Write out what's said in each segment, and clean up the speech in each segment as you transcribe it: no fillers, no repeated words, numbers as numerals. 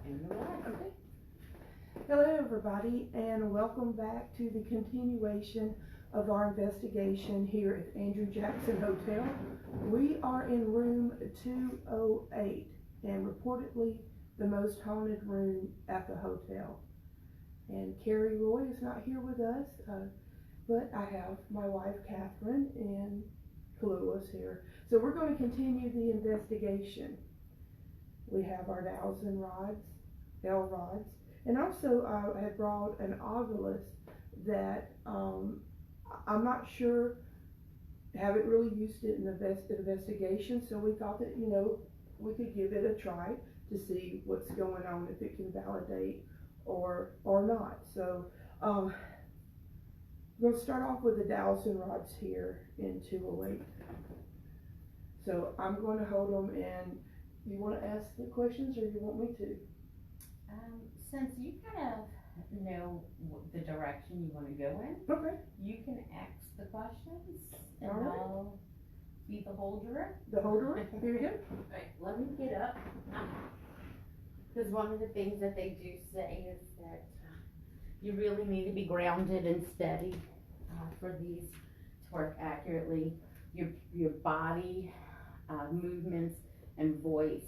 And relax. Okay. Hello, everybody, and welcome back to the continuation of our investigation here at Andrew Jackson Hotel. We are in room 208, and reportedly the most haunted room at the hotel. And Cari Roy is not here with us, but I have my wife Catherine and Kalua's here. So we're going to continue the investigation. We have our dowsing rods, bell rods, and also I had brought an oculus that I'm not sure, haven't really used it in the investigation, so we thought that, we could give it a try to see what's going on, if it can validate or not. So we'll start off with the dowsing rods here in 208. So I'm going to hold them, and you want to ask the questions or you want me to? Since you kind of know the direction you want to go in, Okay. you can ask the questions, and All right. I'll be the holder. The holder? Here you go. Right, let me get up. Because one of the things that they do say is that you really need to be grounded and steady for these to work accurately. Your body movements and voice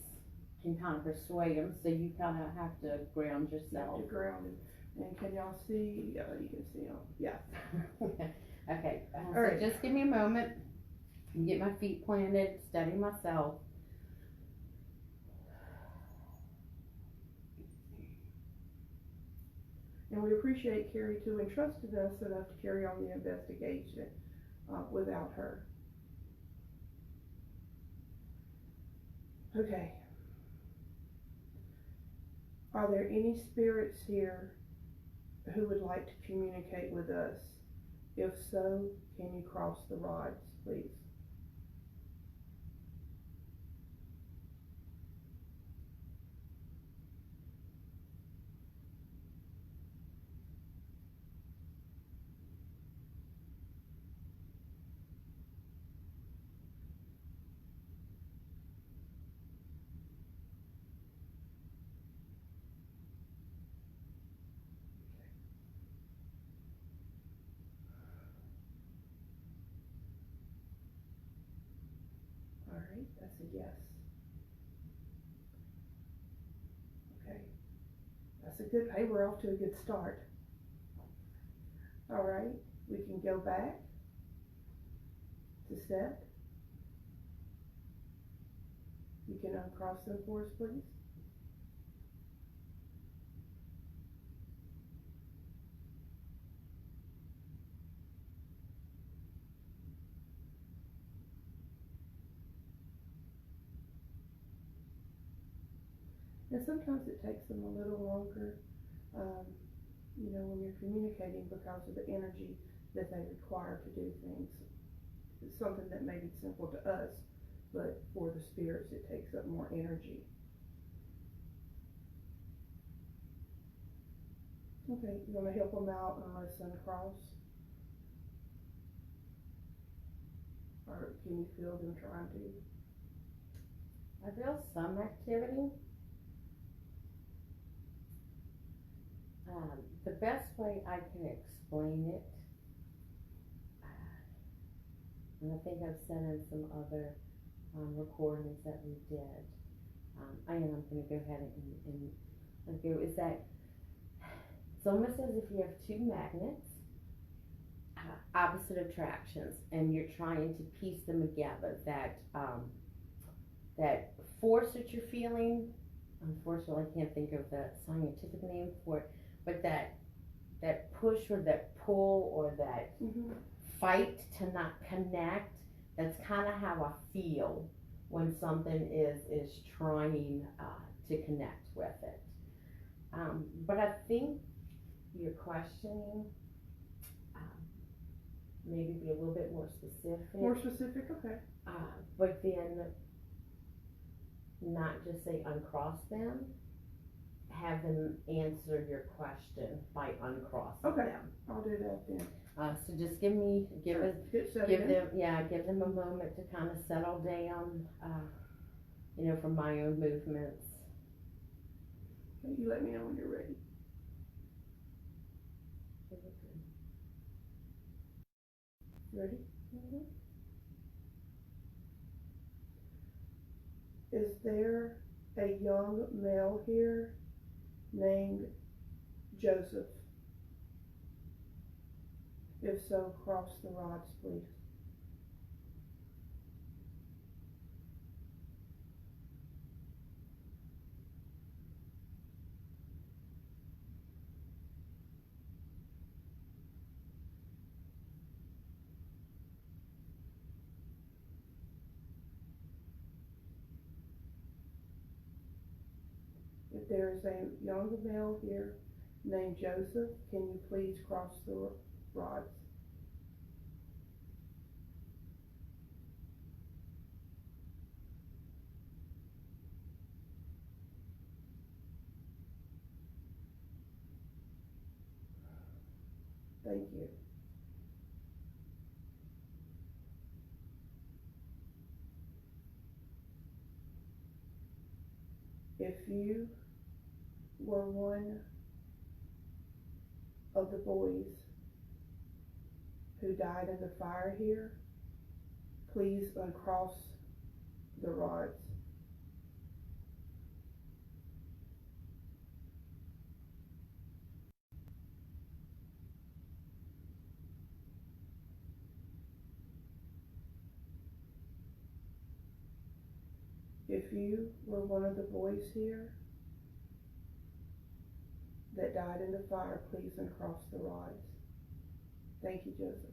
can kind of persuade them, so you kind of have to ground yourself. You have to ground it. And can y'all see? You can see them. Yeah. Okay, All so right. just give me a moment and get my feet planted, steady myself. And we appreciate Cari too, entrusted us enough to carry on the investigation without her. Okay. Are there any spirits here who would like to communicate with us? If so, can you cross the rods, please? All right, that's a yes. Okay, that's a good, hey, we're off to a good start. All right, we can go back to step. You can uncross them for us, please. And sometimes it takes them a little longer, when you're communicating, because of the energy that they require to do things. It's something that may be simple to us, but for the spirits it takes up more energy. Okay, you want to help them out and let's uncross? Or can you feel them trying to? I feel some activity. The best way I can explain it, and I think I've sent in some other recordings that we did. I'm going to go ahead and go, is that it's almost as if you have two magnets, opposite attractions, and you're trying to piece them together. That force that you're feeling, unfortunately I can't think of the scientific name for it, but that push or that pull or that fight to not connect, that's kind of how I feel when something is trying to connect with it. But I think your questioning, maybe be a little bit more specific. More specific, okay. But then not just say uncross them, have them answer your question by uncrossing Okay, them. I'll do that then. So just give them a moment to kind of settle down, from my own movements. You let me know when you're ready. Ready? Mhm. Is there a young male here named Joseph? If so, cross the rods, please. If there is a young male here named Joseph, can you please cross the rods? Thank you. If you were one of the boys who died in the fire here, please uncross the rods. If you were one of the boys here that died in the fire, please uncross the rods. Thank you, Joseph.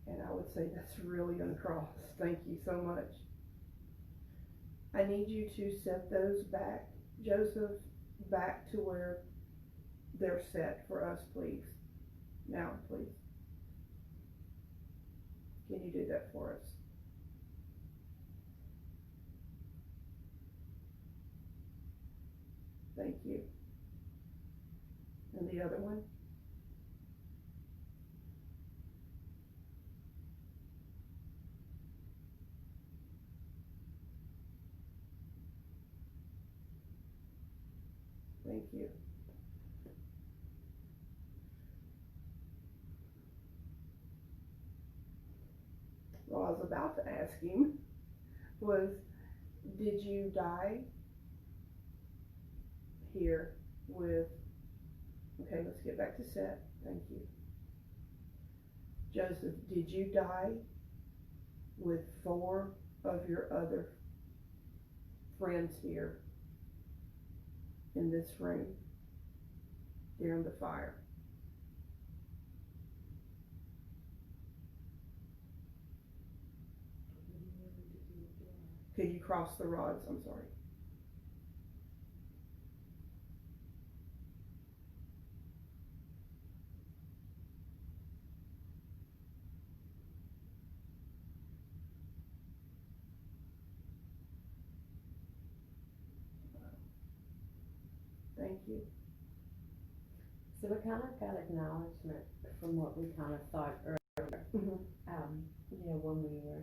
And I would say that's really uncrossed. Thank you so much. I need you to set those back, Joseph, back to where they're set for us, please. Now, please. Can you do that for us? Thank you. And the other one? Thank you. Well, I was about to ask him was, did you die here with, okay, let's get back to set. Thank you. Joseph, did you die with 4 of your other friends here in this room during the fire? Could you cross the rods? I'm sorry. Thank you. So we kind of got acknowledgement from what we kind of thought earlier, when we were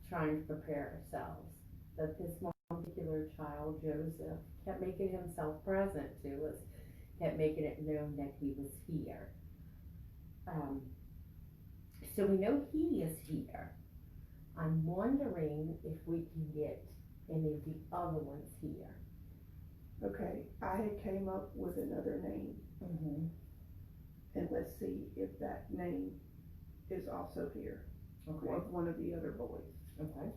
trying to prepare ourselves, that this one particular child, Joseph, kept making himself present to us, kept making it known that he was here. So we know he is here. I'm wondering if we can get any of the other ones here. Okay, I had came up with another name, and let's see if that name is also here. Okay. Of one of the other boys. Okay.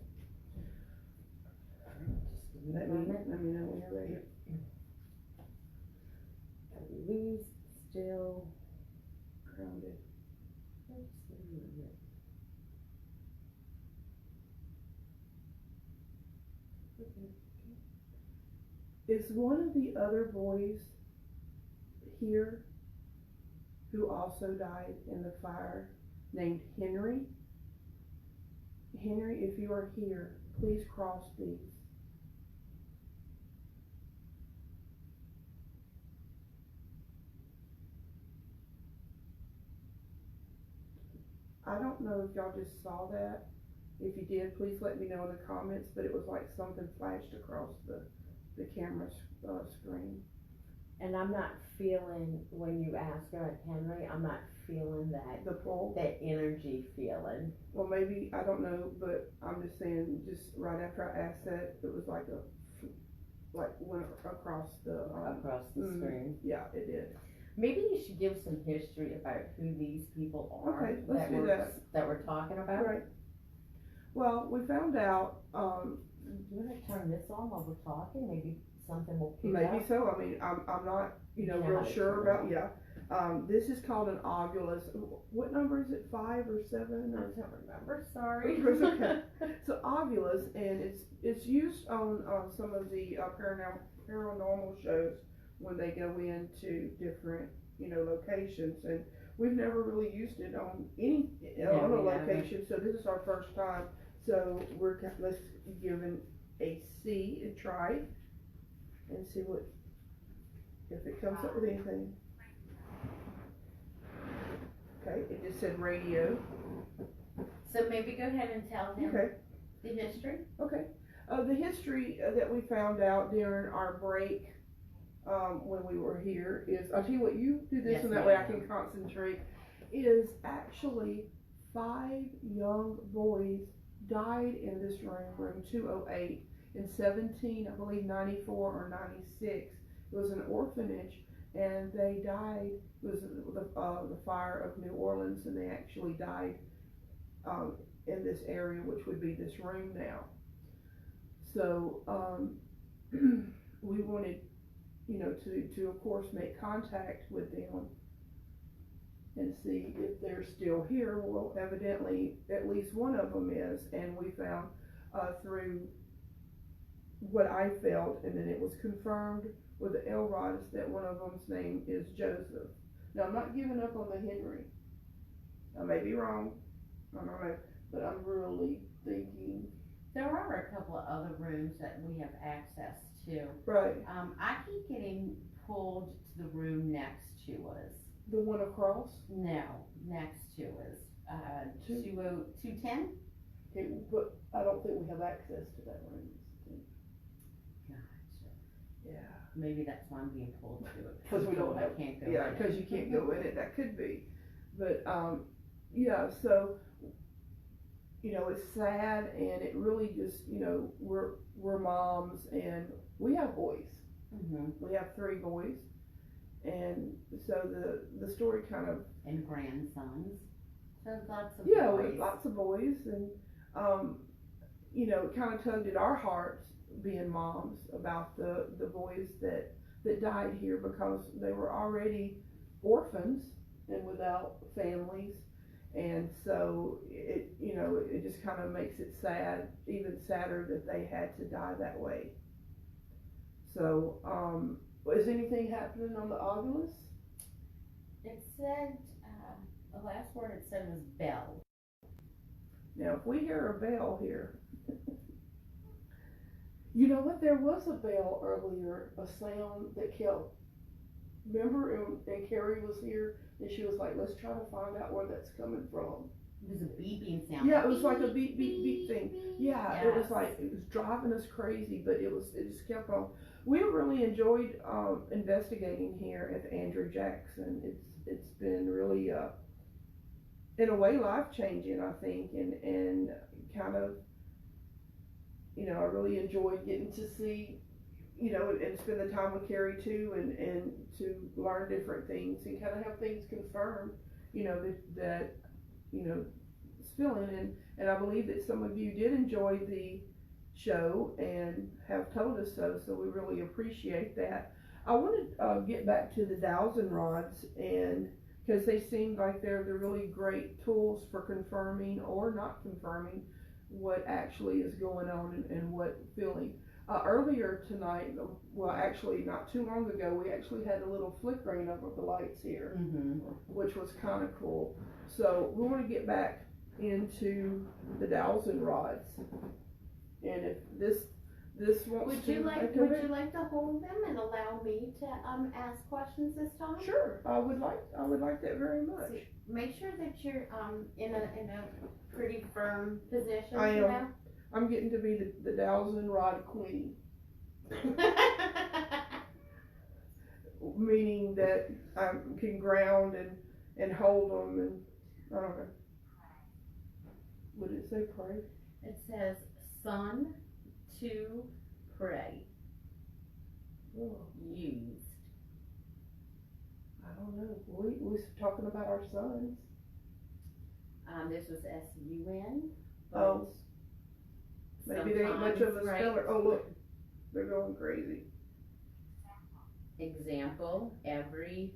Let me know when you're ready. Gotta be loose, still, Grounded. Is one of the other boys here who also died in the fire named Henry? Henry, if you are here, please cross these. I don't know if y'all just saw that. If you did, please let me know in the comments, but it was like something flashed across the camera screen. And I'm not feeling, when you ask about Henry, I'm not feeling that, The pull? that energy feeling. Well, maybe, I don't know, but I'm just saying, just right after I asked that, it was like went across the Screen. Yeah, it did. Maybe you should give some history about who these people are. Okay, let's do that. That we're talking about. Right. Well, we found out, Do you wanna turn this on while we're talking? Maybe something will pick maybe up. so, I mean, I'm not, Yeah, real sure about, yeah. this is called an ovulus. What number is it, 5 or 7? I don't remember, sorry. It's okay. So ovulus, and it's used on some of the paranormal shows when they go into different, locations, and we've never really used it on on a location, so this is our first time. So let's give it a C and try and see if it comes up with anything. Okay, it just said radio. So maybe go ahead and tell him Okay. the history. Okay. The history that we found out during our break when we were here is, I'll tell you what, you do this, Yes, and that way I ma'am. can concentrate, is actually 5 young boys died in this room 208, in 17, I believe 94 or 96. It was an orphanage, and they died, it was the fire of New Orleans, and they actually died in this area, which would be this room now. So we wanted, to of course make contact with them and see if they're still here. Well, evidently at least one of them is, and we found through what I felt, and then it was confirmed with the Elrods, that one of them's name is Joseph. Now, I'm not giving up on the Henry. I may be wrong, I don't know, but I'm really thinking. There are a couple of other rooms that we have access to. Right. I keep getting pulled to the room next to us. The one across? No, next to us. 210? Okay, but I don't think we have access to that room. Gotcha. Yeah. Maybe that's why I'm being pulled to it. Because we don't have, can't go yeah, in it. because you can't go in it, that could be. But, yeah, so, it's sad, and it really just, we're moms, and we have boys. Mm-hmm. We have 3 boys, and so the story kind of. And grandsons. So lots of Yeah, boys. lots of boys, and, it kind of tugged at our hearts, being moms, about the boys that died here, because they were already orphans and without families. And so it just kind of makes it sad, even sadder, that they had to die that way. So, is anything happening on the ovulus? It said, the last word it said was bell. Now, if we hear a bell here, you know what? There was a bell earlier, a sound that kept. Remember, and Cari was here, and she was like, "Let's try to find out where that's coming from." It was a beeping sound. Yeah, it was like a beep, beep, beep thing. Yeah, Yes. It was like, it was driving us crazy, but it just kept on. We really enjoyed investigating here at Andrew Jackson. It's been really, in a way, life-changing, I think, and kind of, I really enjoyed getting to see, and spend the time with Cari too, and to learn different things and kind of have things confirmed, that it's filling, and I believe that some of you did enjoy the show and have told us so we really appreciate that. I want to get back to the dowsing rods, and because they seem like they're really great tools for confirming or not confirming what actually is going on and what feeling. Earlier tonight, well, actually not too long ago, we actually had a little flickering of the lights here, Mm-hmm. which was kind of cool. So we want to get back into the dowsing rods, and if this wants Would to you like echo it. to hold them and allow me to ask questions this time? Sure, I would like that very much. So make sure that you're in a pretty firm position. I you am. I'm getting to be the dowsing rod queen, know? meaning that I can ground and hold them, and I don't know. Would it say pray? It says sun to pray. Oh, Used. I don't know. We was talking about our sons. This was S-U-N. Oh. Maybe they ain't much of a speller. Oh look, they're going crazy. Example, every,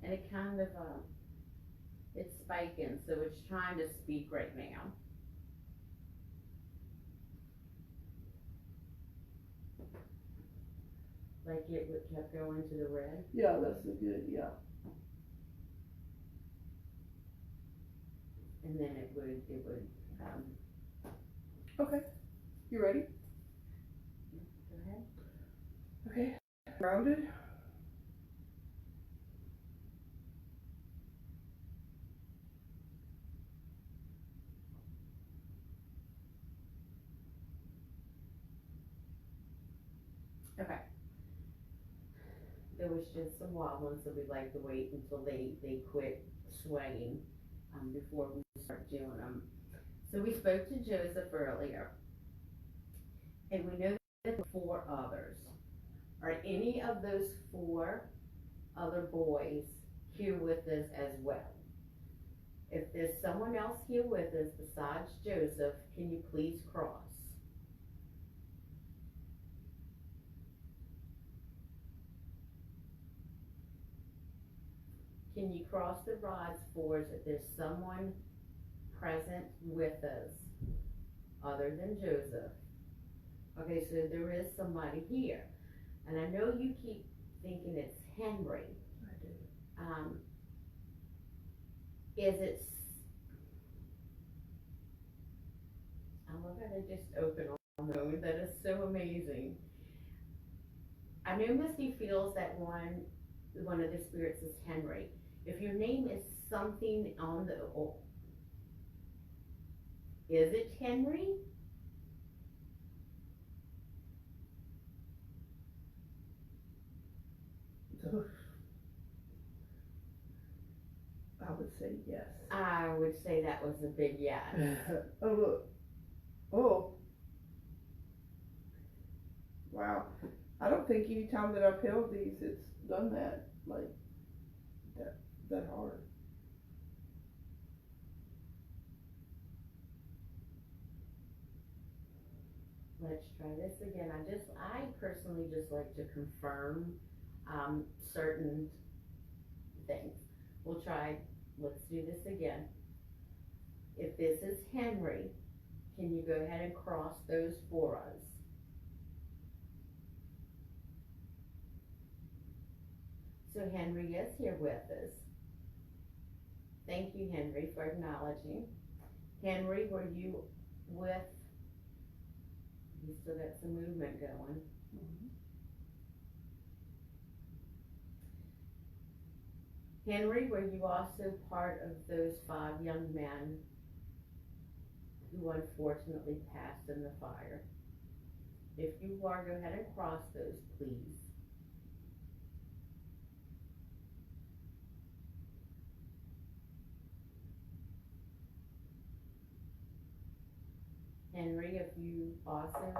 and it kind of, it's spiking, so it's trying to speak right now. Like it would kept going to the red. Yeah, that's a good, yeah. And then it would, Okay, you ready? go ahead. Okay, grounded. Okay. There was just some wild ones, so we'd like to wait until they quit swaying, before we start doing them. So we spoke to Joseph earlier, and we know that there were 4 others. Are any of those 4 other boys here with us as well? If there's someone else here with us besides Joseph, can you please cross? Can you cross the rods for us if there's someone present with us other than Joseph? Okay, so there is somebody here. And I know you keep thinking it's Henry. I do. Is it, I love how they just open on the phone. That is so amazing. I know Misty feels that one of the spirits is Henry. If your name is something on the, is it Henry? I would say yes. I would say that was a big yes. Oh look. Oh. Wow. I don't think any time that I've held these it's done that like that hard. Let's try this again. I personally just like to confirm certain things. We'll try, let's do this again. If this is Henry, can you go ahead and cross those for us? So Henry is here with us. Thank you, Henry, for acknowledging. Henry, were you with, you still got some movement going. Mm-hmm. Henry, were you also part of those 5 young men who unfortunately passed in the fire? If you are, go ahead and cross those, please. Henry, if you also,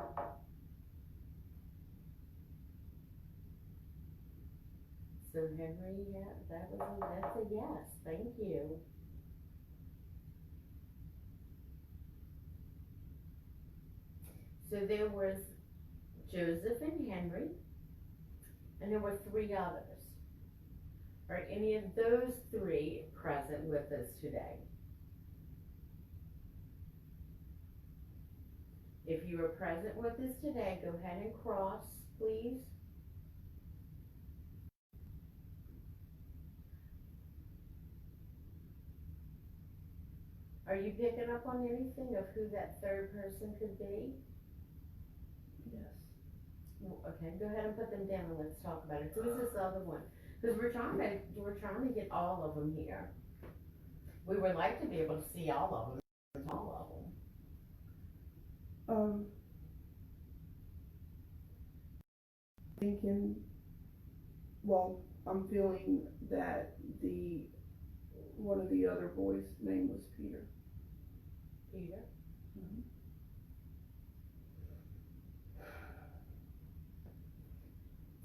so Henry, yeah, that's a yes, thank you. So there was Joseph and Henry, and there were 3 others. Are any of those 3 present with us today? If you are present with us today, go ahead and cross, please. Are you picking up on anything of who that third person could be? Yes. Okay, go ahead and put them down and let's talk about it. Who's this other one? Because we're trying to get all of them here. We would like to be able to see all of them, Thinking, well, I'm feeling that one of the other boys' name was Peter. Peter? Mhm.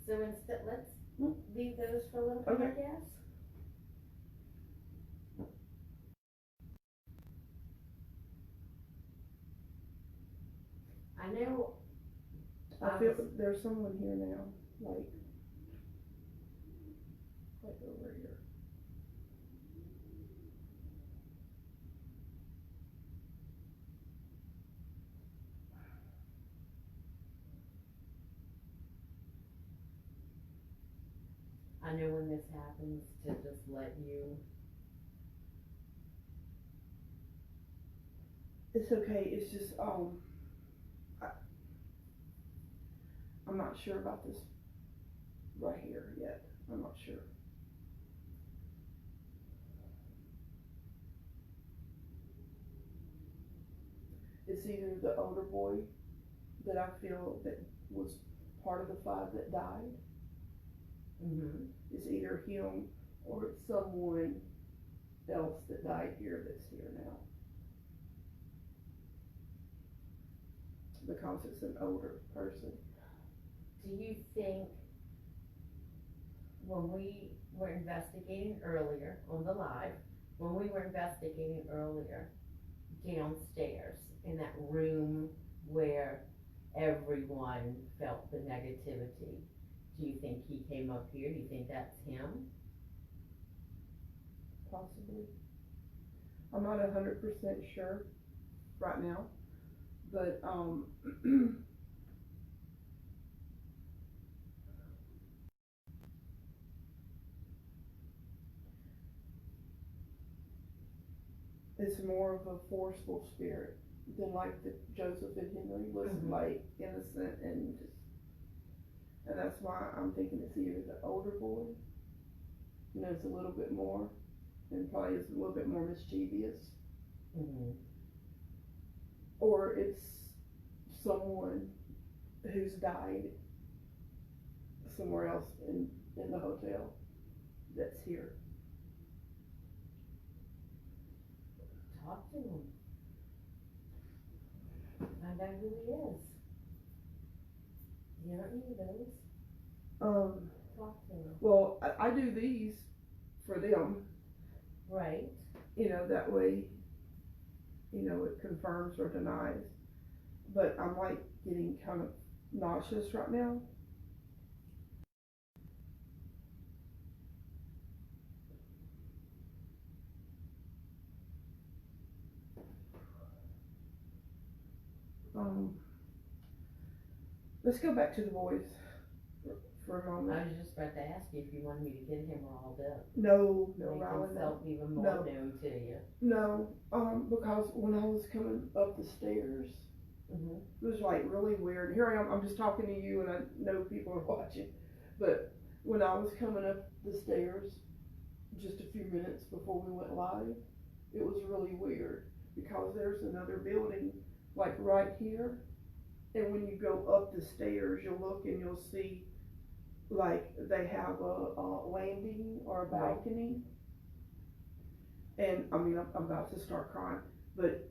So instead, let's leave those for a little bit, I Okay. guess. I know. I feel there's someone here now, like over here. I know when this happens to just let you. It's okay. It's just I'm not sure about this right here yet. I'm not sure. It's either the older boy that I feel that was part of the 5 that died. Mm-hmm. It's either him or it's someone else that died here that's here now. Because it's an older person. Do you think when we were investigating earlier on the live, when we were investigating earlier downstairs in that room where everyone felt the negativity, do you think he came up here? Do you think that's him? Possibly. I'm not 100% sure right now, but it's more of a forceful spirit than like the Joseph and Henry was like innocent and just, and that's why I'm thinking it's either the older boy, knows a little bit more and probably is a little bit more mischievous, or it's someone who's died somewhere else in the hotel that's here. Talk to him. Find out who he is. You don't need those. Talk to him. Well, I do these for them. Right. You know, that way, you know, it confirms or denies. But I'm like getting kind of nauseous right now. Let's go back to the boys for a moment. I was just about to ask you if you wanted me to get him riled up. No, Make Rylan, himself no. even more known to you. No, because when I was coming up the stairs, it was like really weird. Here I am, I'm just talking to you and I know people are watching, but when I was coming up the stairs, just a few minutes before we went live, it was really weird because there's another building like right here, and when you go up the stairs, you'll look and you'll see like they have a landing or a balcony. And I mean, I'm about to start crying, but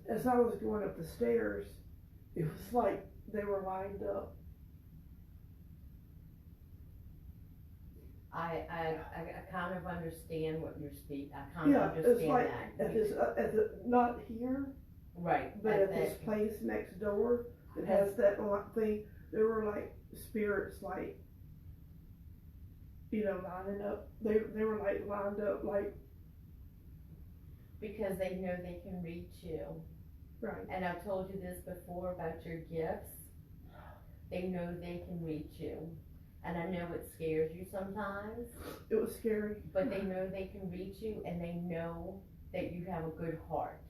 as I was going up the stairs, it was like they were lined up. I kind of understand what you're speaking. I kind of understand it's like that. at the not here, right, but at this place next door that has that thing. There were like spirits, like, you know, lining up. They were like lined up, like, because they know they can reach you. right. And I've told you this before about your gifts. They know they can reach you. And I know it scares you sometimes. It was scary. But they know they can reach you, and they know that you have a good heart.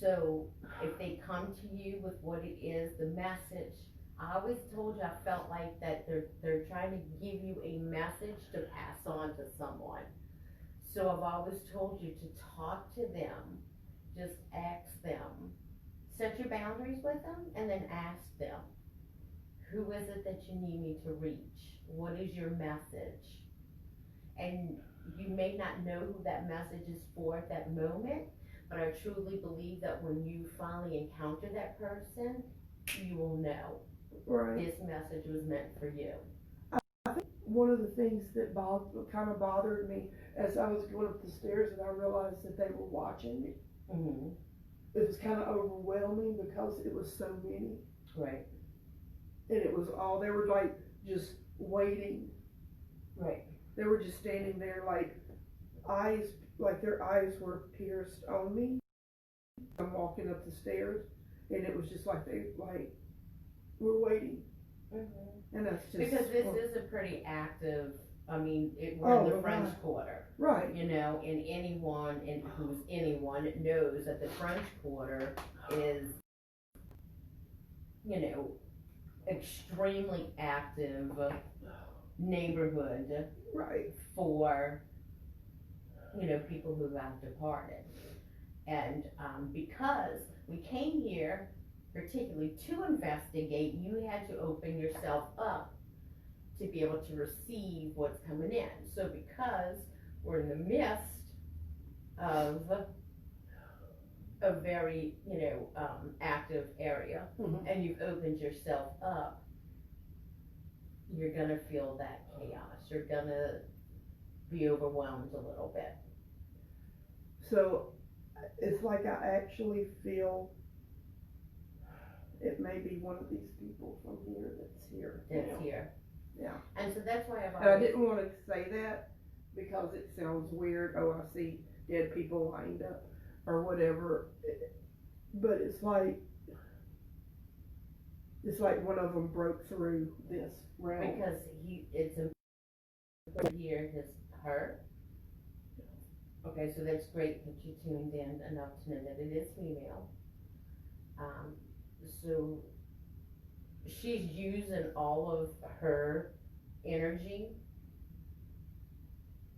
So if they come to you with what it is, the message, I always told you I felt like that they're trying to give you a message to pass on to someone. So I've always told you to talk to them, just ask them, set your boundaries with them, and then ask them, who is it that you need me to reach? What is your message? And you may not know who that message is for at that moment, but I truly believe that when you finally encounter that person, you will know Right. this message was meant for you. I think one of the things that kind of bothered me as I was going up the stairs and I realized that they were watching me. Mm-hmm. It was kind of overwhelming because it was so many. Right. And it was all, they were like just waiting. Right. They were just standing there like eyes, like their eyes were pierced on me. I'm walking up the stairs and it was just like they were waiting. Mm-hmm. And that's just. Because this is a pretty active, I mean, we're in the French Quarter. Right. You know, and anyone who's anyone knows that the French Quarter is, you know, extremely active neighborhood. Right. For, you know, people who have departed. And because we came here particularly to investigate, you had to open yourself up to be able to receive what's coming in. So because we're in the midst of a very, you know, active area, Mm-hmm. and you've opened yourself up, you're gonna feel that chaos. You're gonna be overwhelmed a little bit. So it's like I actually feel it may be one of these people from here that's here. That's here. Yeah. And so that's why I've And I always, didn't want to say that because it sounds weird. Oh, I see dead people lined up or whatever. But it's like one of them broke through this realm. because it's important to hear her. Okay, so that's great that you tuned in enough to know that it is female. So she's using all of her energy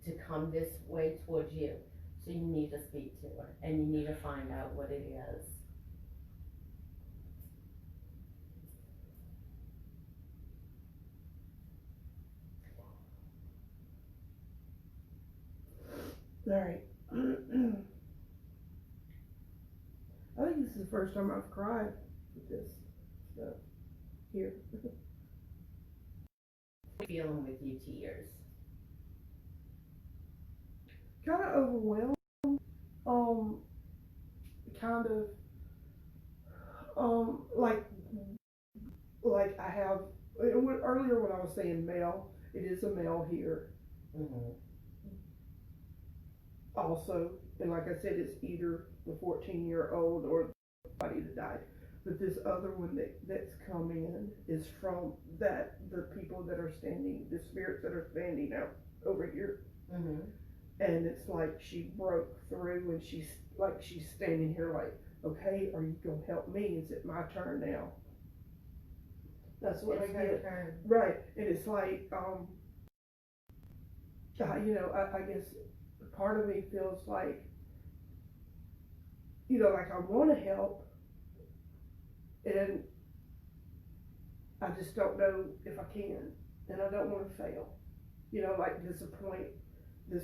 to come this way towards you. So you need to speak to her and you need to find out what it is. All right. I think this is the first time I've cried with this stuff here. Feeling with you tears. Kind of overwhelmed. Kind of. Like I have earlier when I was saying male, it is a male here. Mm-hmm. Also, and like I said, it's either the 14-year-old or somebody that died. But this other one that's coming in is from the people that are standing, the spirits that are standing out over here. Mm-hmm. And it's like she broke through and she's standing here like, okay, are you gonna help me? Is it my turn now? That's what It's I her get. turn. Right. And it's like, you know, I guess part of me feels like, you know, like I want to help, and I just don't know if I can, and I don't want to fail, you know, like disappoint the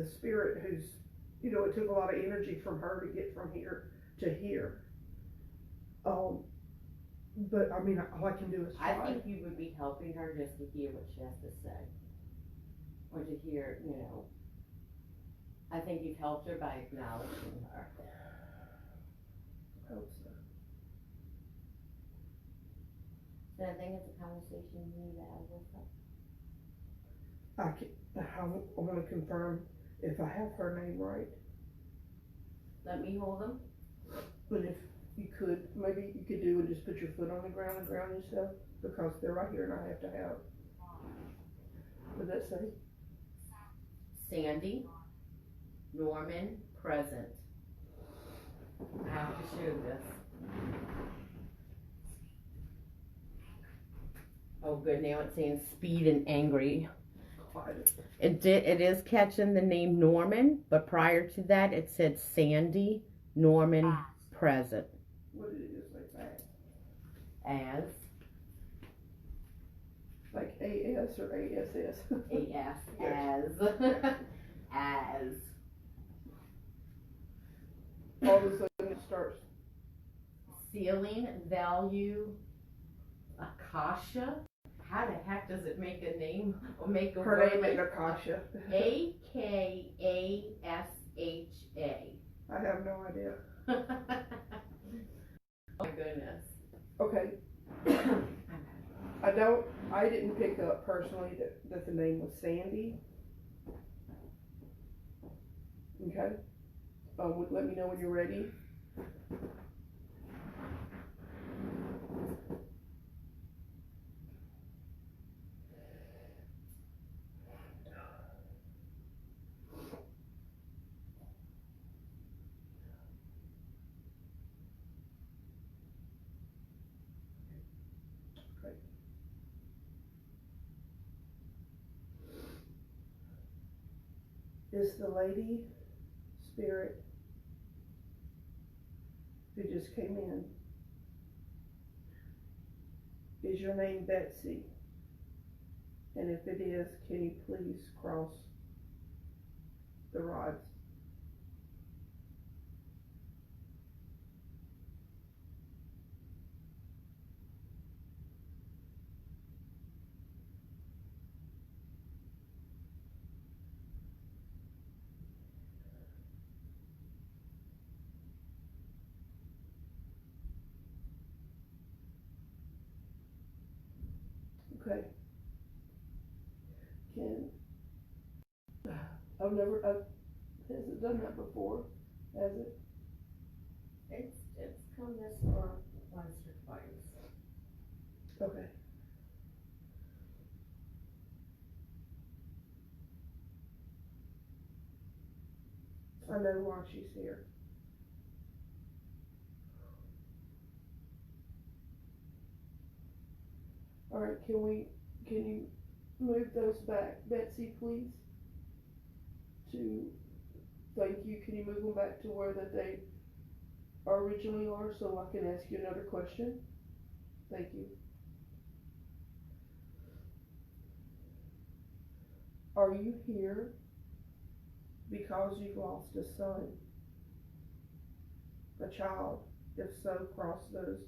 spirit who's, you know, it took a lot of energy from her to get from here to here. But I mean, all I can do is try. I think you would be helping her just to hear what she has to say. Or to hear, you know, I think you've helped her by acknowledging her. I hope so. So I think it's a conversation you need to have with her. I want to confirm if I have her name right. Let me hold them. But if you could, maybe you could do and just put your foot on the ground and ground yourself, because they're right here and I have to have. What did that say? Sandy, Norman, present. I have to show this. Oh, good. Now it's saying speed and angry. It is catching the name Norman, but prior to that, it said Sandy Norman present. What did it just like that? As. Like AS or ASS? AS. As. As. All of a sudden it starts. Ceiling value Akasha. How the heck does it make a name or make a Her word? name is Akasha. AKASHA. I have no idea. Oh my goodness. Okay. I didn't pick up personally that the name was Sandy. Okay. Let me know when you're ready. Is the lady spirit who just came in, is your name Betsy? And if it is, can you please cross the rods? Okay. Has it done that before? Has it? It's come this far once or twice. Okay. I know why she's here. Alright, can you move those back, Betsy, please? Thank you, can you move them back to where that they originally are so I can ask you another question? Thank you. Are you here because you've lost a son? A child? If so, cross those.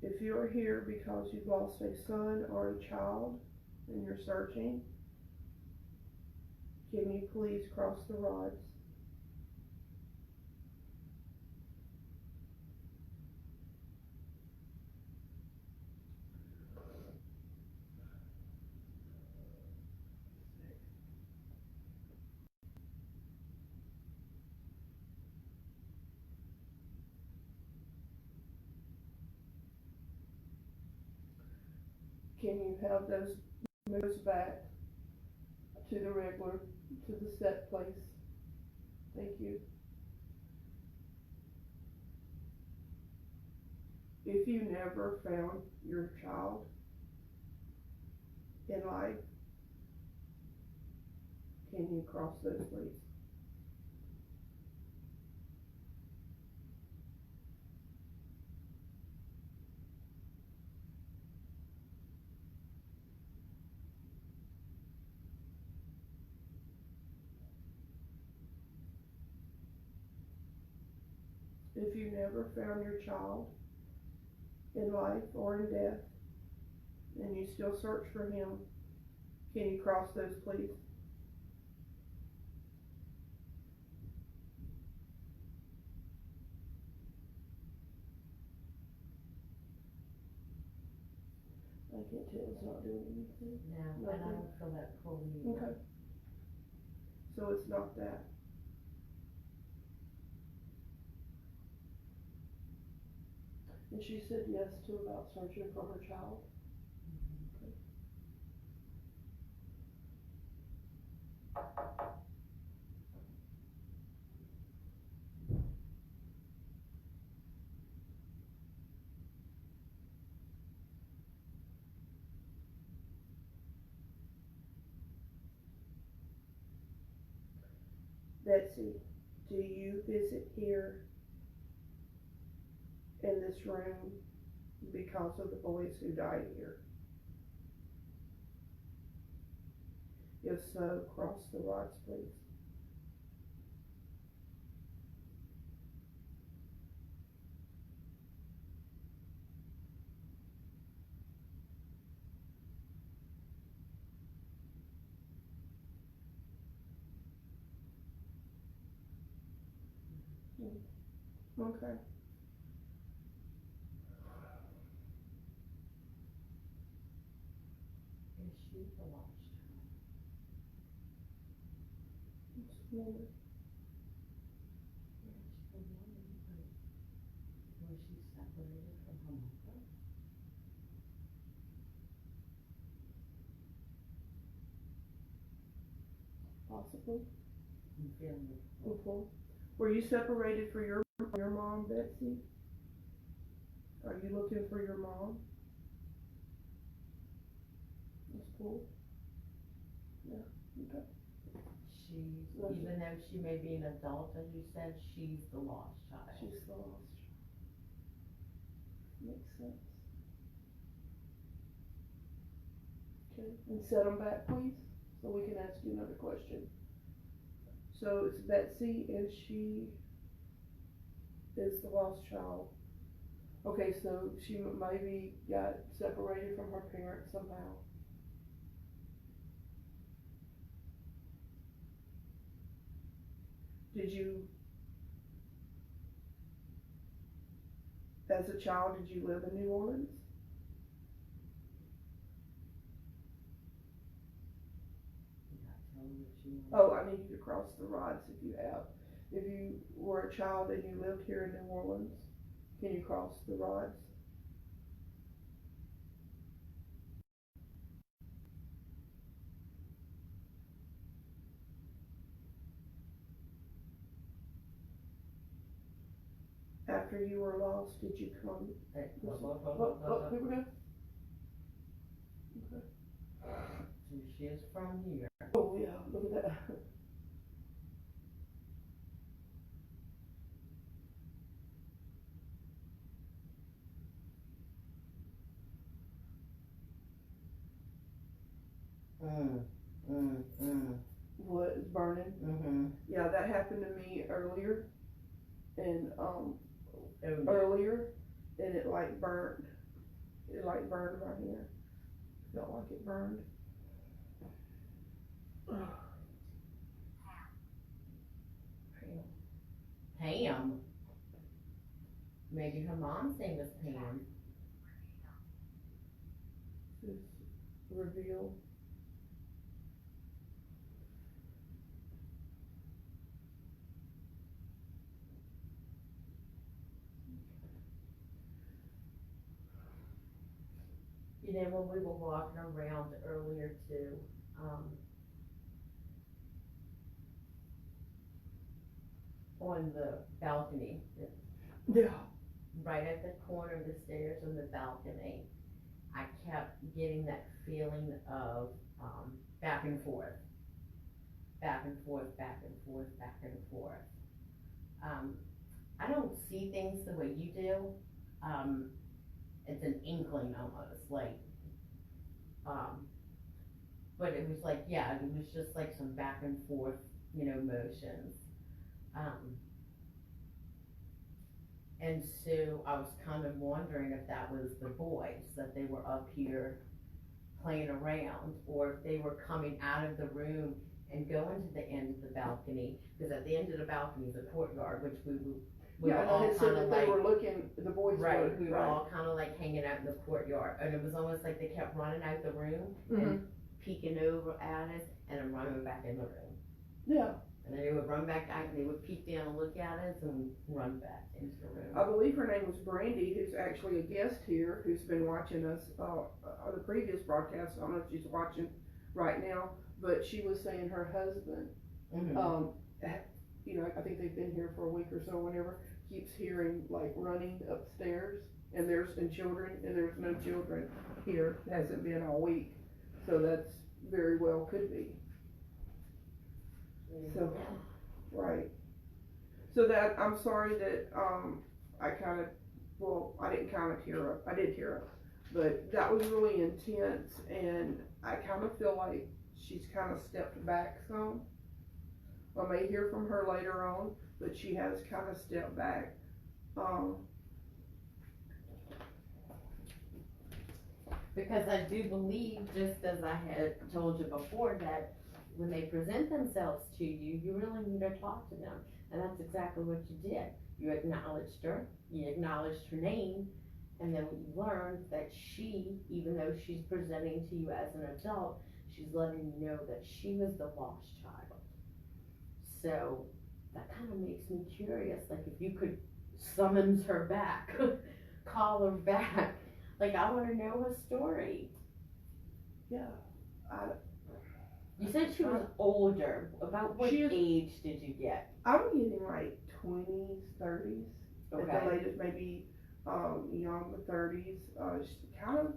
If you are here because you've lost a son or a child and you're searching, can you please cross the rods? Can you have those moves back to the regular, to the set place? Thank you. If you never found your child in life, can you cross those, please? If you never found your child in life or in death, and you still search for him, can you cross those, please? I can't tell, it's not doing anything. No, and I don't feel that pull either. Okay. So it's not that. And she said yes to about searching for her child. Okay. Betsy, do you visit here in this room because of the boys who died here? If so, cross the rods, please. Okay. Is she the lost child? It's Yeah, she's the woman, but was she separated from her mother? possible. I'm feeling it. Mhm. Were you separated from your mom, Betsy? Are you looking for your mom? That's cool. Yeah. Okay. She's, even though she may be an adult, as you said, she's the lost child. She's lost. Makes sense. Okay, and set them back, please, so we can ask you another question. So it's Betsy, and she is the lost child. Okay, so she maybe got separated from her parents somehow. Did you, as a child, did you live in New Orleans? Tell me what she wants. Oh, I need you to cross the rods if you have. If you were a child and you lived here in New Orleans, can you cross the rods? After you were lost, did you come? Hey, Oh, look. here we go. Okay. So she is from here. Oh yeah, look at that. What is burning? Mm-hmm. Yeah, that happened to me earlier, and Oh, earlier, and it like burned. It like burned my hair. Felt like it burned. Pam. Maybe her mom's name is Pam. This reveal. You know, when we were walking around earlier too, on the balcony, Yeah. right at the corner of the stairs on the balcony, I kept getting that feeling of back and forth, back and forth, back and forth, back and forth. I don't see things the way you do. It's an inkling almost, like, but it was like, yeah, it was just like some back and forth, motions. And so I was kind of wondering if that was the boys, that they were up here playing around, or if they were coming out of the room and going to the end of the balcony, because at the end of the balcony is a courtyard, which we were Yeah, and all I had said kind that of they like, were looking, the boys right, were, we were all kind of like hanging out in the courtyard, and it was almost like they kept running out the room Mhm. and peeking over at us, and then running back in the room. Yeah. And then they would run back out, they would peek down and look at us and run back into the room. I believe her name was Brandy, who's actually a guest here, who's been watching us, on the previous broadcast. I don't know if she's watching right now, but she was saying her husband, you know, I think they've been here for a week or so, whenever, keeps hearing like running upstairs, and there's children, and there's no children here, hasn't been all week, so that's very well could be. So, right. So that, I'm sorry that, I didn't kind of tear up, I did tear up, but that was really intense, and I kind of feel like she's kind of stepped back some. I may hear from her later on, but she has kind of stepped back. Because I do believe, just as I had told you before, that when they present themselves to you, you really need to talk to them. And that's exactly what you did. You acknowledged her, you acknowledged her name, and then you learned that she, even though she's presenting to you as an adult, she's letting you know that she was the lost child. So that kind of makes me curious, like if you could summons her back, call her back, like I want to know her story. Yeah. You said she was older. About what age did you get? I'm getting like 20s, 30s. Okay. At the latest, maybe young 30s. Kind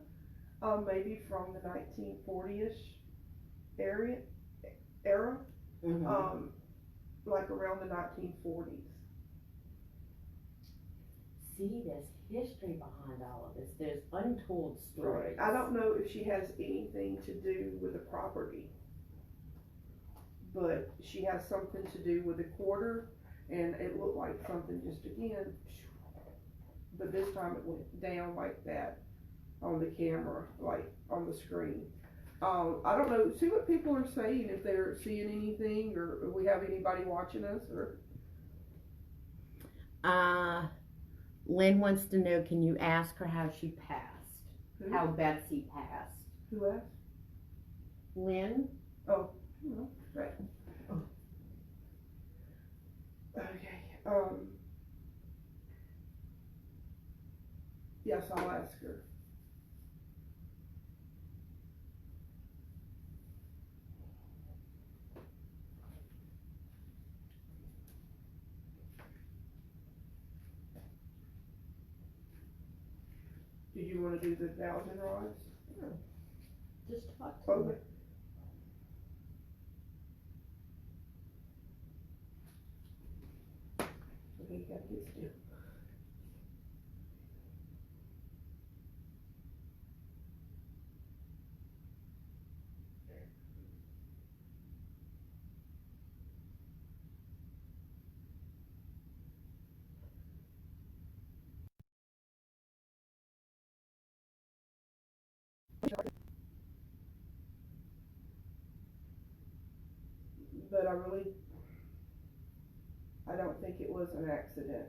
of maybe from the 1940ish era. Mm-hmm. Like around the 1940s. See, there's history behind all of this. There's untold stories. I don't know if she has anything to do with the property, but she has something to do with the quarter, and it looked like something just again, but this time it went down like that on the camera, like on the screen. I don't know, see what people are saying, if they're seeing anything, or if we have anybody watching us, or. Lynn wants to know, can you ask her how she passed? Who? How Betsy passed. Who asked? Lynn? Oh, right. Okay, yes, I'll ask her. Do you want to do the 1,000 rods? Just talk to her. Okay, you gotta get still. But I don't think it was an accident.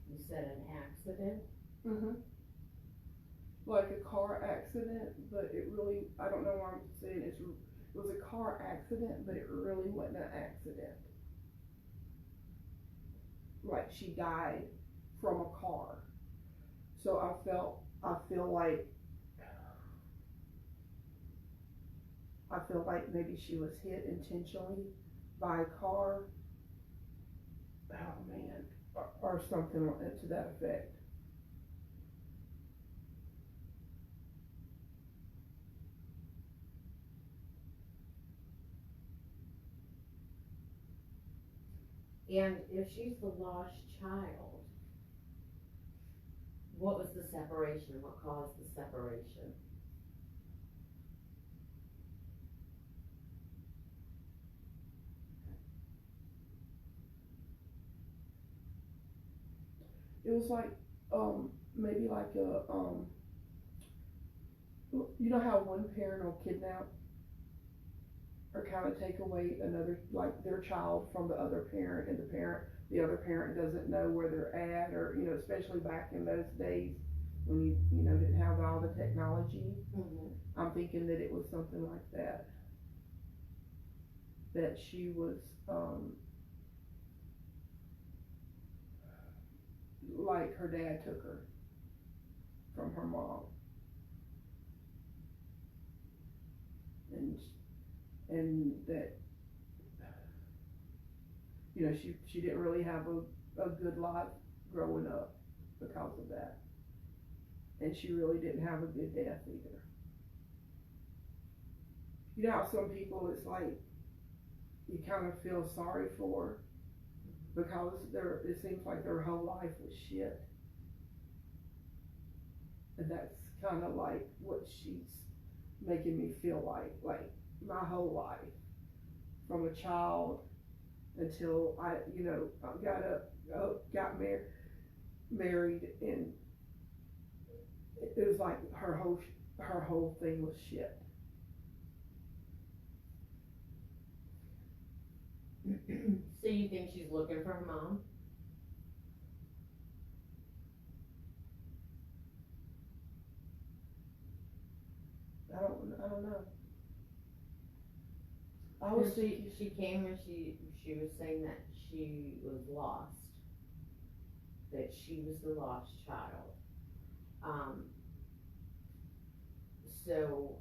You said an accident? Mm-hmm. Like a car accident, but it really, I don't know why I'm saying it was a car accident, but it really wasn't an accident. Like she died from a car. So I feel like maybe she was hit intentionally by a car. Oh man, or something to that effect. And if she's the lost child, what was the separation? What caused the separation? It was like, maybe like a, You know how one parent will kidnap or kind of take away another, like their child from the other parent, and the other parent doesn't know where they're at, or, you know, especially back in those days when you know, didn't have all the technology. I'm thinking that it was something like that. That she was, like her dad took her from her mom. And that, you know, she didn't really have a good life growing up because of that. And she really didn't have a good death either. You know how some people, it's like, you kind of feel sorry for, because it seems like their whole life was shit. And that's kind of like what she's making me feel like my whole life, from a child until I, you know, got married, and it was like her whole thing was shit. So you think she's looking for her mom? I don't know. I was see. She came and she was saying that she was lost, that she was the lost child. So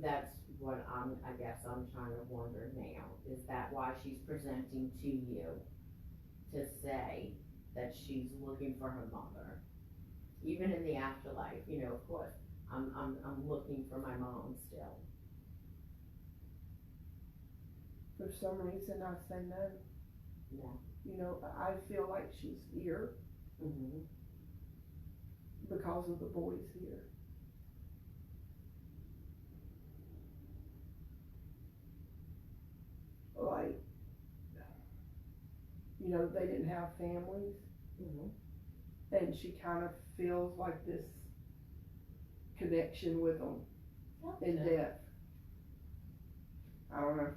that's what I guess I'm trying to wonder now. Is that why she's presenting to you to say that she's looking for her mother? Even in the afterlife, you know, of course, I'm looking for my mom still. For some reason I say no. Yeah. You know, I feel like she's here because of the boys here. Like, you know, they didn't have families, and she kind of feels like this connection with them in death. I don't know.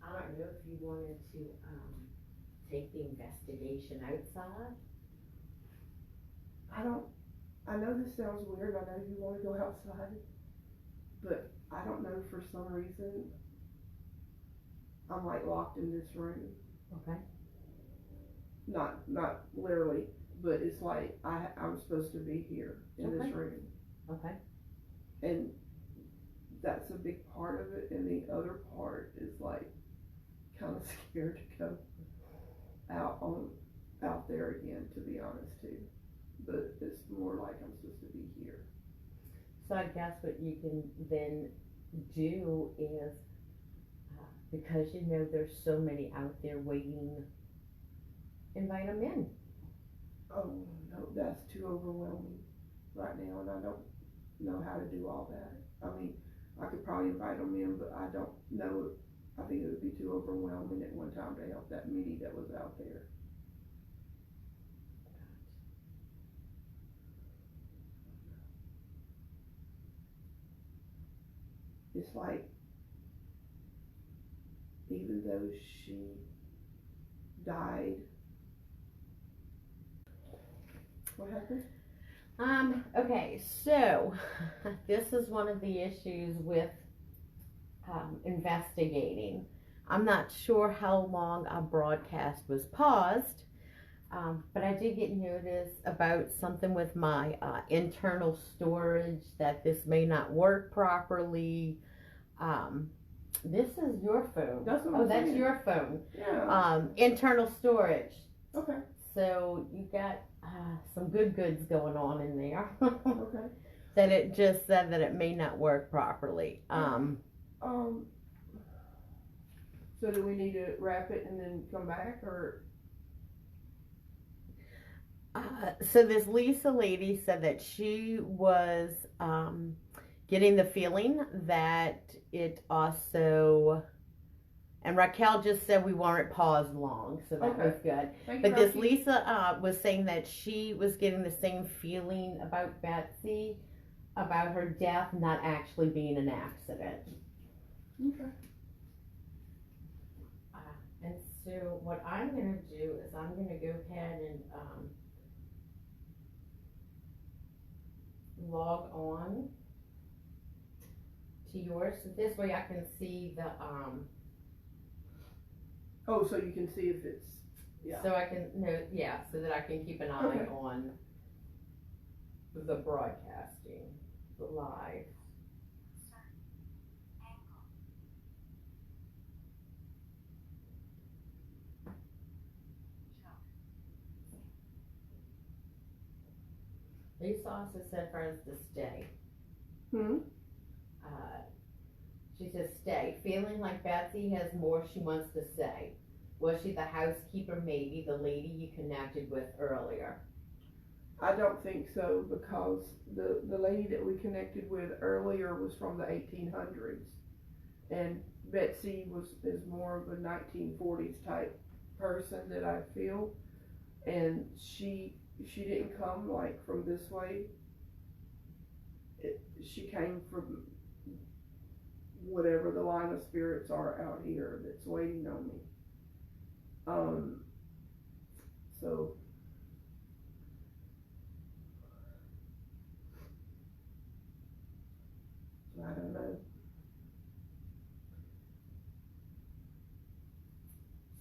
I don't know if you wanted to take the investigation outside. I know this sounds weird, I know you want to go outside, but I don't know, for some reason, I'm like locked in this room. Okay. Not literally, but it's like I'm supposed to be here in this room. Okay. And that's a big part of it, and the other part is like kind of scared to go out there again, to be honest too. But it's more like I'm supposed to be here. So I guess what you can then do is, because you know there's so many out there waiting, invite them in. Oh no, that's too overwhelming right now, and I don't know how to do all that. I mean, I could probably invite them in, but I don't know. I think it would be too overwhelming at one time to help that many that was out there. It's like, even though she died, what happened? Okay, so this is one of the issues with investigating. I'm not sure how long our broadcast was paused, but I did get notice about something with my internal storage, that this may not work properly. This is your phone. That's what I'm that's saying. your phone. Yeah. Internal storage. Okay. So you got some goods going on in there. Okay. That it just said that it may not work properly. So do we need to wrap it and then come back, or? So this Lisa lady said that she was getting the feeling that it also, And Raquel just said we weren't paused long, so that was good. But this Lisa was saying that she was getting the same feeling about Betsy, about her death not actually being an accident. Okay. And so what I'm going to do is I'm going to go ahead and log on to yours. So this way I can see the Oh, so you can see if it's, yeah. So I can so that I can keep an eye on the broadcasting, the live. Lisa also said for us to stay. She says stay. Feeling like Betsy has more she wants to say. Was she the housekeeper, maybe the lady you connected with earlier? I don't think so, because the lady that we connected with earlier was from the 1800s, and Betsy is more of a 1940s type person that I feel, and she didn't come like from this way. She came from whatever the line of spirits are out here that's waiting on me. So I don't know.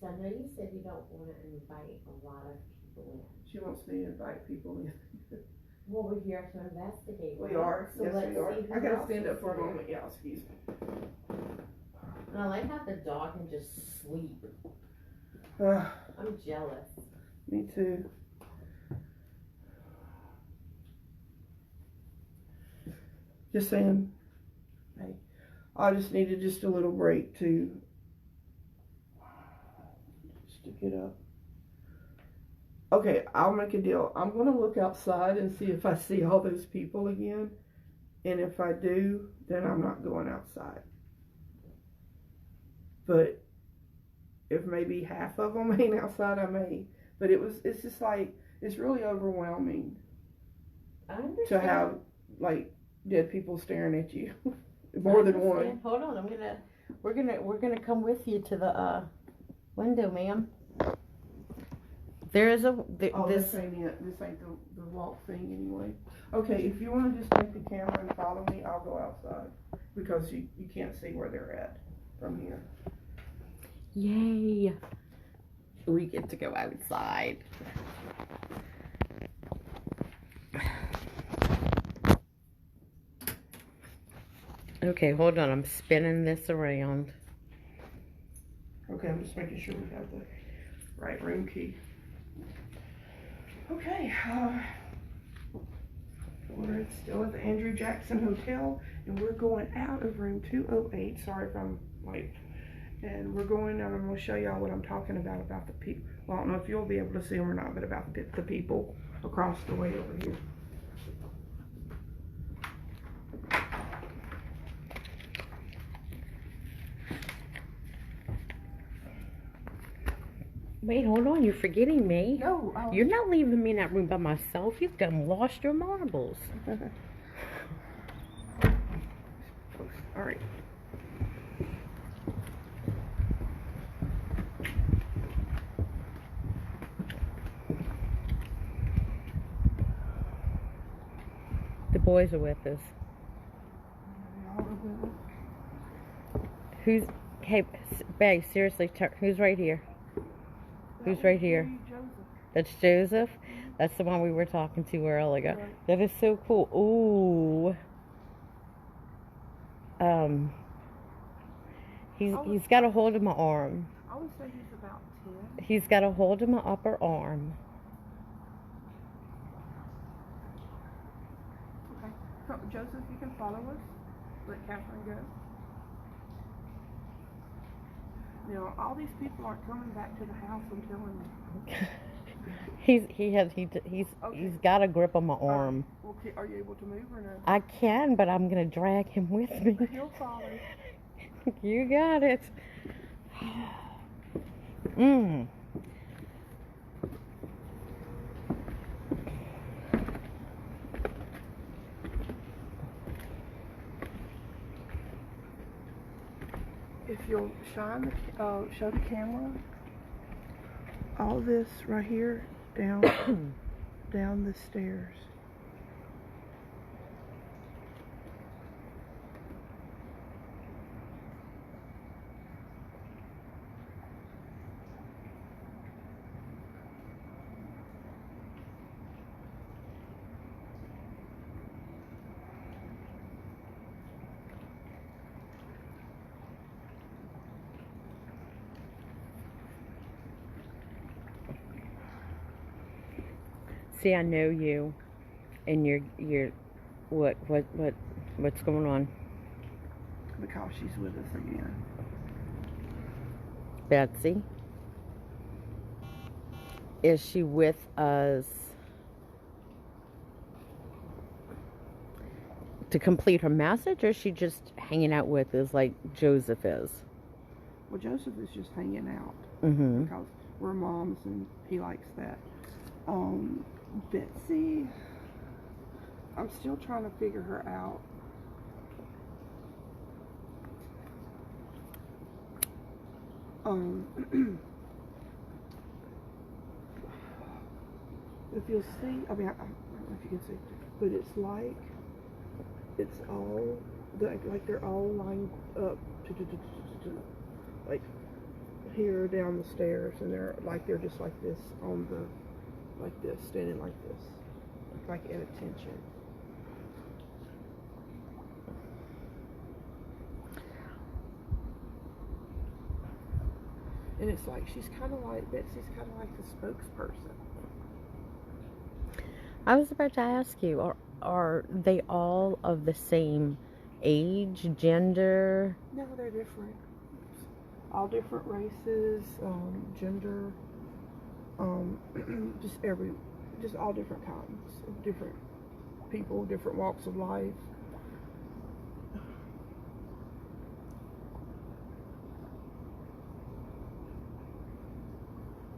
So I know you said you don't want to invite a lot of people in. She wants me to invite people in. Well, we're here to investigate. We are. So yes, we are. I gotta stand up for a here. moment. Yeah, excuse me. And I like how the dog can just sleep. I'm jealous. Me too. Just saying. Hey, I just needed just a little break to get up. Okay, I'll make a deal. I'm going to look outside and see if I see all those people again. And if I do, then I'm not going outside. But if maybe half of them ain't outside, I may. But it's just like, it's really overwhelming to have, like, dead people staring at you. More than one. Hold on, we're gonna come with you to the window, ma'am. There is this ain't it. This ain't the walk thing anyway. Okay, if you want to just take the camera and follow me, I'll go outside, because you can't see where they're at from here. Yay! We get to go outside. Okay, hold on. I'm spinning this around. Okay, I'm just making sure we have the right room key. Okay, we're still at the Andrew Jackson Hotel, and we're going out of room 208. Sorry if I'm late. And we're going, and I'm going to show y'all what I'm talking about the people. Well, I don't know if you'll be able to see them or not, but about the people across the way over here. Wait, hold on. You're forgetting me. No. You're not leaving me in that room by myself. You've done lost your marbles. All right. The boys are with us. Hey, Babe, seriously, who's right here? Who's right here? Joseph. That's Joseph? That's the one we were talking to earlier. Right. That is so cool. Ooh. He's got a hold of my arm. I would say he's about 10. He's got a hold of my upper arm. Okay. Joseph, you can follow us. Let Catherine go. Now, all these people aren't coming back to the house and telling me. He's got a grip on my arm. Well, are you able to move or no? I can, but I'm gonna drag him with me. He'll follow. You got it. Mmm. If you'll show the camera, all this right here down down the stairs. See, I know you, and you're what's going on? Because she's with us again. Betsy, is she with us to complete her message, or is she just hanging out with us like Joseph is? Well, Joseph is just hanging out Mm-hmm. because we're moms and he likes that. Betsy, I'm still trying to figure her out. If you'll see, I mean, I don't know if you can see, but it's all, like they're all lined up like here down the stairs, and they're just like this on the, like this, standing like this, like at attention. And it's like Betsy's kind of like the spokesperson. I was about to ask you, are they all of the same age, gender? No, they're different. All different races, gender, just all different kinds of different people, different walks of life.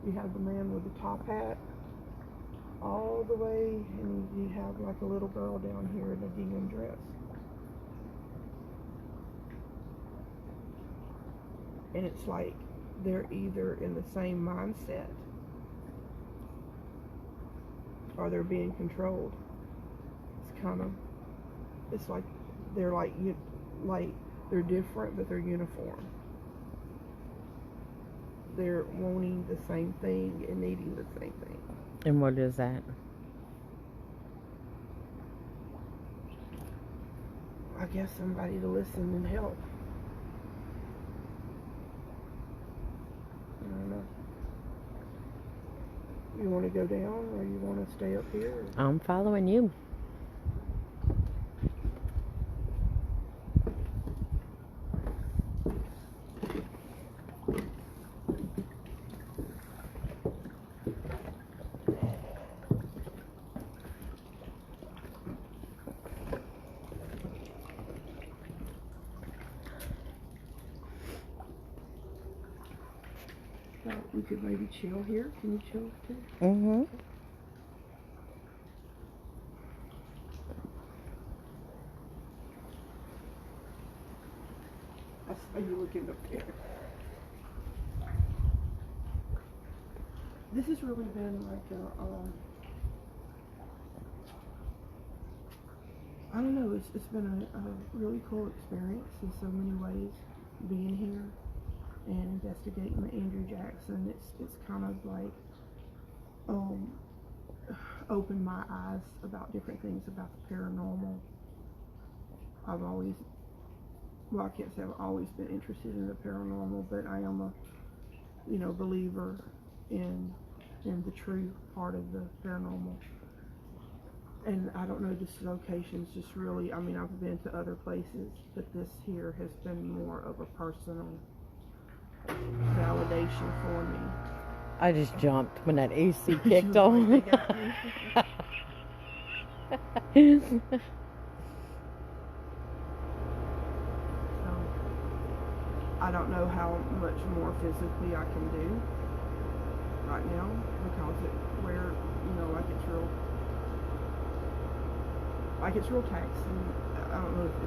You have the man with the top hat all the way, and you have like a little girl down here in a gingham dress. And it's like they're either in the same mindset or they're being controlled. It's like they're they're different, but they're uniform. They're wanting the same thing and needing the same thing. And what is that? I guess somebody to listen and help. I don't know. You want to go down, or you want to stay up here? I'm following you. Well, we could maybe chill here. Can you chill too? Mm-hmm. I saw you looking up there. This has really been like I don't know, it's been a really cool experience in so many ways, being here and investigating the Andrew Jackson. It's kind of like opened my eyes about different things about the paranormal. I can't say I've always been interested in the paranormal, but I am a believer in the true part of the paranormal. And I don't know, just locations just really, I mean, I've been to other places, but this here has been more of a personal validation for me. I just jumped when that AC kicked on. I don't know how much more physically I can do right now because it's real taxing. I don't know if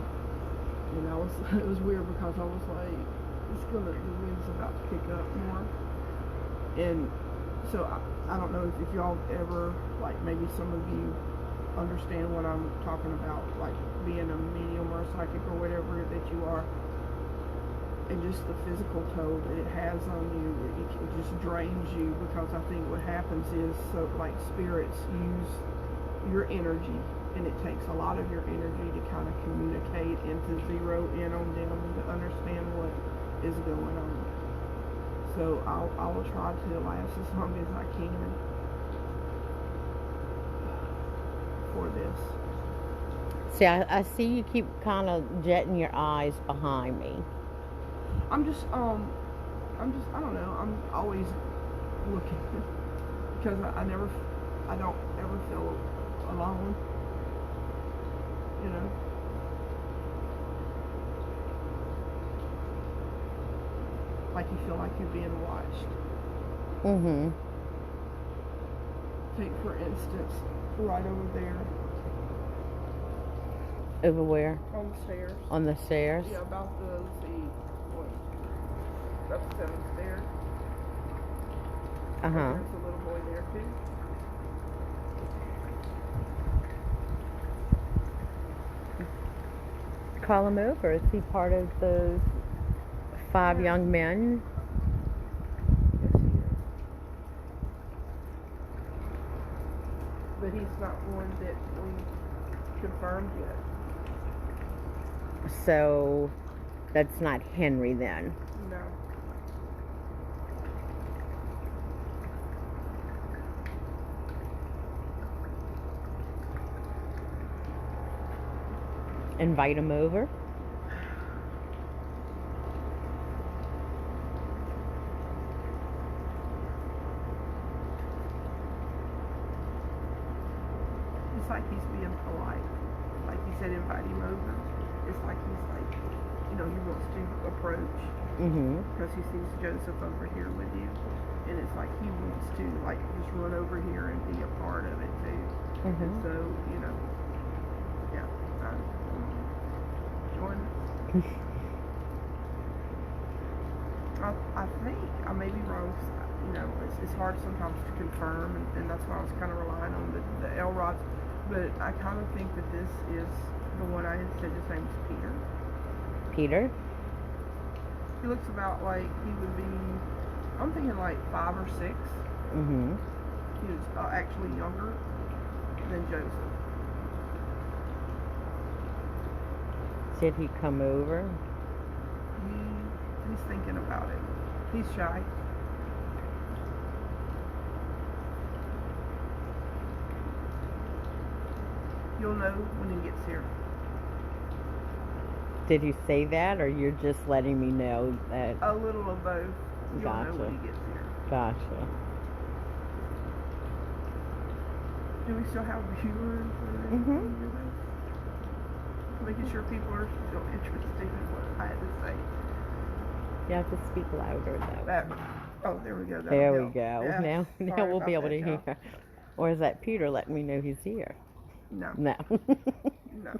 it was weird because I was like, the wind's about to pick up more, and so I don't know if y'all ever, like, maybe some of you understand what I'm talking about, like being a medium or a psychic or whatever that you are, and just the physical toll that it has on you. It just drains you, because I think what happens is, so like, spirits use your energy, and it takes a lot of your energy to kind of communicate and to zero in on them and to understand what is going on. So I will try to last as long as I can for this. See, I see you keep kind of jetting your eyes behind me. I don't know, I'm always looking because I don't ever feel alone, you know. Like you feel like you're being watched. Mm-hmm. Take, for instance, right over there. Over where? On the stairs. On the stairs? Yeah, about that's 7th stairs. Uh-huh. There's a little boy there too. Call him over. Is he part of those 5 young men? Yes, he is. But he's not one that we confirmed yet. So that's not Henry then. No. Invite him over. It's like he's being polite. Like you said, invite him over. It's like he's like, he wants to approach. Mm-hmm. Because he sees Joseph over here with you. And it's like he wants to, like, just run over here and be a part of it too. Mm-hmm. And so, yeah, join us. I think I may be wrong. It's hard sometimes to confirm, and that's why I was kind of relying on the L rods. But I kind of think that this is the one I had said his name is Peter. Peter? He looks about like he would be, I'm thinking like 5 or 6. Mm-hmm. He was actually younger than Joseph. Did he come over? He's thinking about it. He's shy. You'll know when he gets here. Did he say that, or you're just letting me know that? A little of both. You'll Gotcha. know when he gets here. Gotcha. Do we still have viewers? Mm-hmm. Making sure people are still interested in what I had to say. You have to speak louder, though. There we go. There we go. Yeah. Now we'll be able to y'all. hear. Or is that Peter letting me know he's here? No. No. No.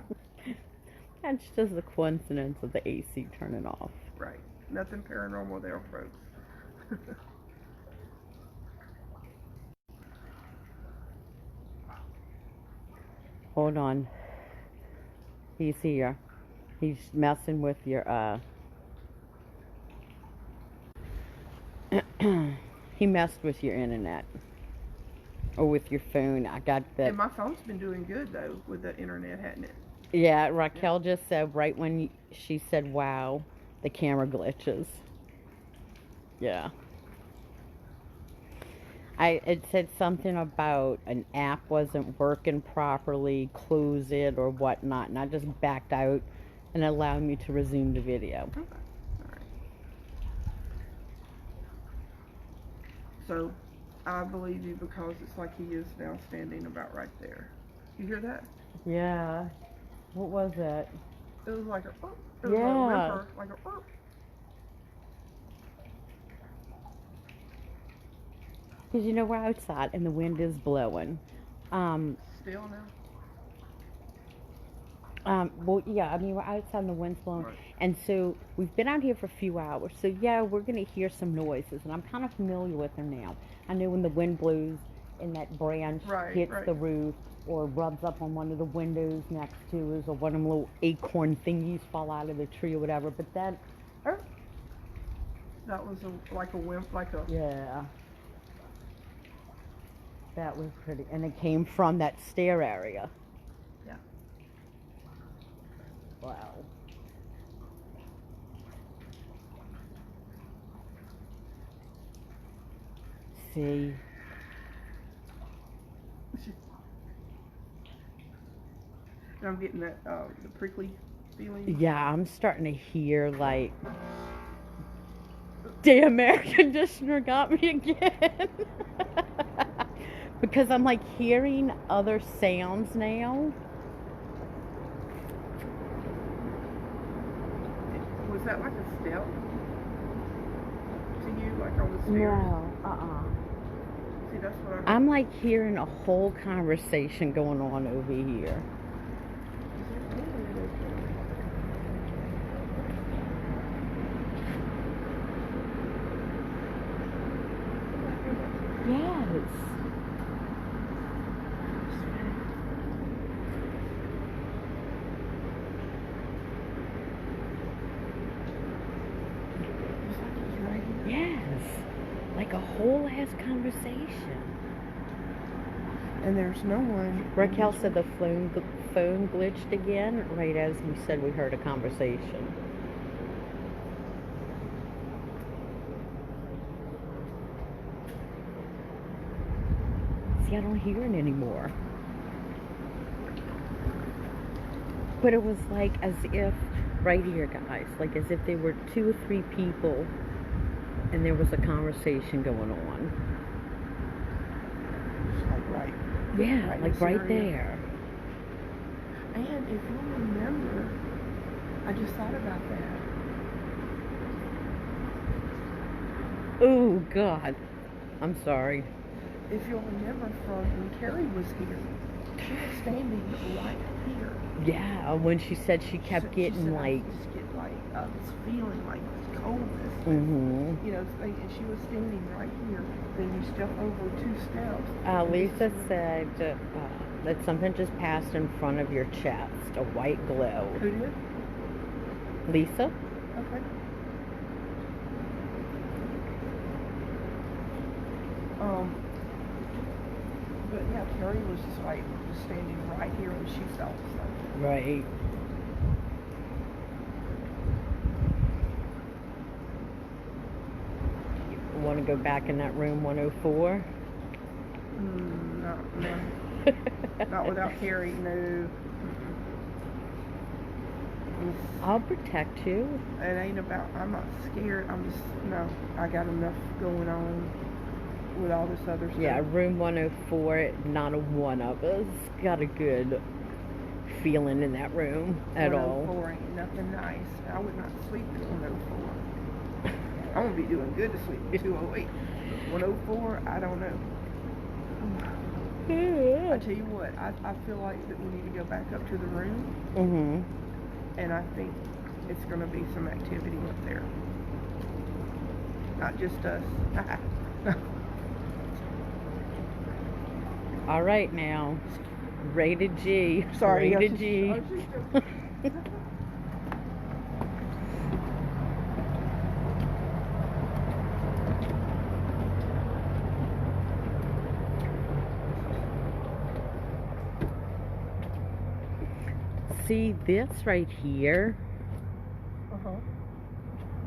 That's just a coincidence of the AC turning off. Right. Nothing paranormal there, folks. Hold on. He's here. He's messing with your, he messed with your internet. Or with your phone. I got that. And my phone's been doing good, though, with the internet, hasn't it? Yeah, Raquel just said right when she said, wow, the camera glitches. Yeah. It said something about an app wasn't working properly, close it or whatnot, and I just backed out and allowed me to resume the video. Okay. All right. So, I believe you because it's like he is now standing about right there. You hear that? Yeah. What was that? It was like a, Yeah. a whimper, like a. Because you know we're outside and the wind is blowing. Still now? Well, yeah, I mean, we're outside and the wind's blowing. Right. And so we've been out here for a few hours. So, yeah, we're going to hear some noises. And I'm kind of familiar with them now. I know when the wind blows and that branch hits the roof or rubs up on one of the windows next to us, or one of them little acorn thingies fall out of the tree or whatever. But that... That was like a wimp, like a... Yeah. That was pretty. And it came from that stair area. Yeah. Wow. See? I'm getting that, the prickly feeling. Yeah, I'm starting to hear like, damn air conditioner got me again. Because I'm like hearing other sounds now. Was that like a step to you, like on the stairs? No, See, that's what I'm like hearing a whole conversation going on over here. Yes. Yes. Like a whole ass conversation. And there's no one. Raquel said the phone glitched again right as we said we heard a conversation. See, I don't hear it anymore. But it was like as if, right here guys, like as if there were 2 or 3 people and there was a conversation going on. Like right. Yeah, like right there. And if you remember, I just thought about that. Oh God, I'm sorry. If you'll remember from when Cari was here, she was standing right here. Yeah, when she said she kept getting said, like... I just get like this feeling like this coldness. Mm-hmm. You know, and she was standing right here. Then you step over 2 steps. Lisa said that something just passed in front of your chest, a white glow. Who did? Lisa? Okay. But yeah, Cari was just like standing right here when she felt something. Right. Want to go back in that room 104? No. Not without Cari, no. I'll protect you. It ain't about, I'm not scared, I'm just, no, I got enough going on with all this other stuff. Yeah, room 104, not a one of us got a good feeling in that room at all. 104 ain't nothing nice. I would not sleep at 104. I'm going to be doing good to sleep at 208. 104, I don't know. I tell you what, I feel like that we need to go back up to the room. Mm-hmm. And I think it's going to be some activity up there. Not just us. All right now. Rated G. Sorry. Rated G. See this right here?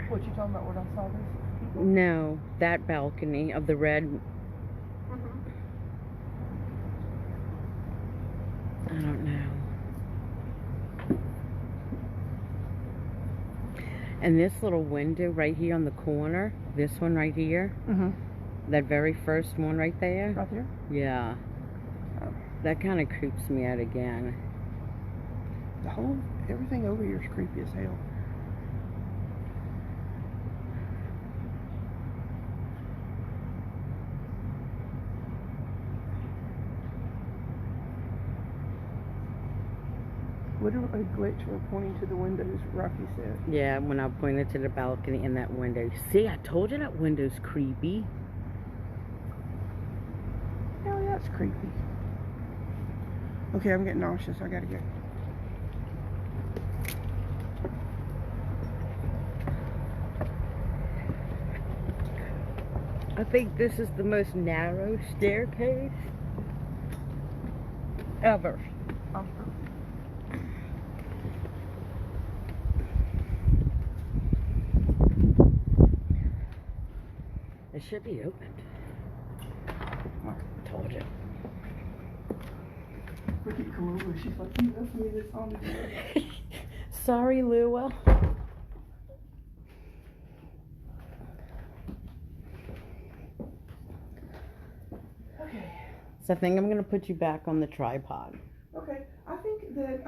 What you talking about? What I saw this? People? No, that balcony of the red. I don't know. And this little window right here on the corner, this one right here, that very first one right there. Right there? Yeah. Oh. That kind of creeps me out again. Everything over here is creepy as hell. literally a glitch when pointing to the windows, Rocky said. Yeah, when I pointed to the balcony in that window. See, I told you that window's creepy. Hell yeah, it's creepy. Okay, I'm getting nauseous. I gotta go. I think this is the most narrow staircase ever. It should be opened. I told you. Ricky come over. She's like, you left me this on the floor. Sorry, Lua. Okay. So I think I'm gonna put you back on the tripod. Okay. I think that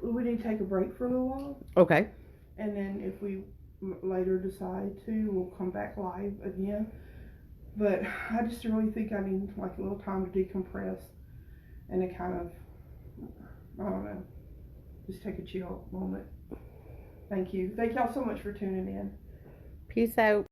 we need to take a break for a little while, Okay. and then if we later decide to, we'll come back live again. But I just really think I need like a little time to decompress and to kind of, I don't know, just take a chill moment. Thank you. Thank y'all so much for tuning in. Peace out.